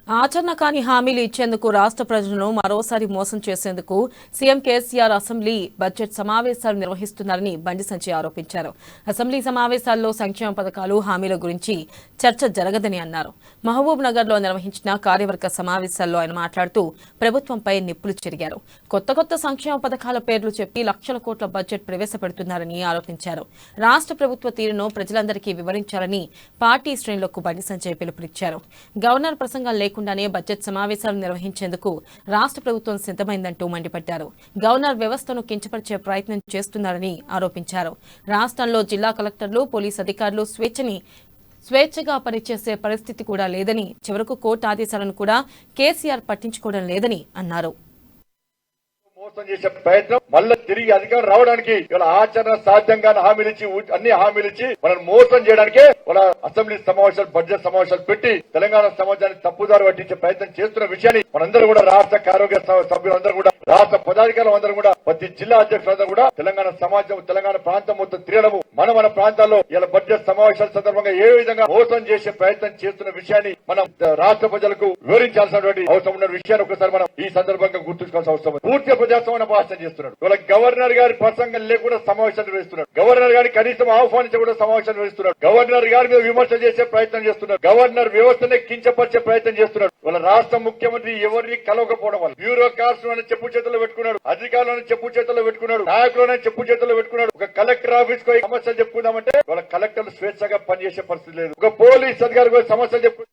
ఆచరణ కాని హామీలు ఇచ్చేందుకు రాష్ట్ర ప్రజలను మరోసారి మోసం చేసేందుకు సీఎం కేసీఆర్ అసెంబ్లీ బడ్జెట్ సమావేశాలు నిర్వహిస్తున్నారని బండి సంజయ్ ఆరోపించారు. అసెంబ్లీ సమావేశాల్లో సంక్షేమ పథకాలు, హామీల గురించి చర్చ జరగదని అన్నారు. మహబూబ్ నగర్ లో నిర్వహించిన కార్యవర్గ సమావేశాల్లో ఆయన మాట్లాడుతూ ప్రభుత్వంపై నిప్పులు చెరిగారు. కొత్త సంక్షేమ పథకాల పేర్లు చెప్పి లక్షల కోట్ల బడ్జెట్ ప్రవేశపెడుతున్నారని ఆరోపించారు. రాష్ట్ర ప్రభుత్వ తీరును ప్రజలందరికీ వివరించాలని పార్టీ శ్రేణులకు బండి సంజయ్ పిలుపునిచ్చారు. గవర్నర్ ప్రసంగం లేకుండానే బడ్జెట్ సమావేశాలు నిర్వహించేందుకు రాష్ట్ర ప్రభుత్వం సిద్ధమైందంటూ మండిపడ్డారు. గవర్నర్ వ్యవస్థను కించపరిచే ప్రయత్నం చేస్తున్నారని ఆరోపించారు. రాష్ట్రంలో జిల్లా కలెక్టర్లు, పోలీసు అధికారులు స్వేచ్ఛగా పనిచేసే పరిస్థితి కూడా లేదని, చివరకు కోర్టు ఆదేశాలను కూడా కేసీఆర్ పట్టించుకోవడం లేదని అన్నారు. మోసం చేసే ప్రయత్నం మళ్ళీ తిరిగి అధికారం రావడానికి ఇలా ఆచరణ సాధ్యంగా అన్ని హామీలు ఇచ్చి మనల్ని మోసం చేయడానికే వాళ్ళ అసెంబ్లీ సమావేశాలు, బడ్జెట్ సమావేశాలు పెట్టి తెలంగాణ సమాజాన్ని తప్పుదారి పట్టించే ప్రయత్నం చేస్తున్న విషయాన్ని మనందరూ కూడా, రాష్ట్ర కార్యవర్గ సభ్యులందరూ కూడా, రాష్ట్ర పదాధికారులు అందరూ కూడా, ప్రతి జిల్లా అధ్యక్షులందరూ కూడా తెలంగాణ సమాజం, తెలంగాణ ప్రాంతం మొత్తం తిరగడము, మన ప్రాంతాల్లో ఇలా బడ్జెట్ సమావేశాల సందర్భంగా ఏ విధంగా మోసం చేసే ప్రయత్నం చేస్తున్న విషయాన్ని మనం రాష్ట్ర ప్రజలకు వివరించాల్సినటువంటి అవసరం ఉన్న విషయాన్ని ఒకసారి మనం ఈ సందర్భంగా గుర్తుంచుకోవాల్సిన అవసరం. పూర్తి ప్రజాస్వామ్య భాషణ చేస్తున్నాడు. ఇవాళ గవర్నర్ గారి ప్రసంగం లేకుండా సమావేశాలు నిర్వహిస్తున్నాడు. గవర్నర్ గారి కనీసం ఆహ్వానించకుండా సమావేశాలు నిర్వహిస్తున్నాడు. గవర్నర్ గారి మీద విమర్శ చేసే ప్రయత్నం చేస్తున్నారు. గవర్నర్ వ్యవస్థనే కించపరిచే ప్రయత్నం చేస్తున్నాడు. వాళ్ళ రాష్ట్ర ముఖ్యమంత్రి ఎవరిని కలవకపోవడం వల్ల బ్యూరోక్రాట్స్ చెప్పు చేతుల్లో పెట్టుకున్నాడు, అధికారులను చెప్పు చేతుల్లో పెట్టుకున్నాడు, నాయకులను చెప్పు చేతుల్లో పెట్టుకున్నాడు. ఒక కలెక్టర్ ఆఫీస్ కు సమస్యలు చెప్పుకుందామంటే వాళ్ళ కలెక్టర్లు స్వేచ్ఛగా పనిచేసే పరిస్థితి లేదు. ఒక పోలీస్ అధికారి సమస్యలు చెప్పుకుంటే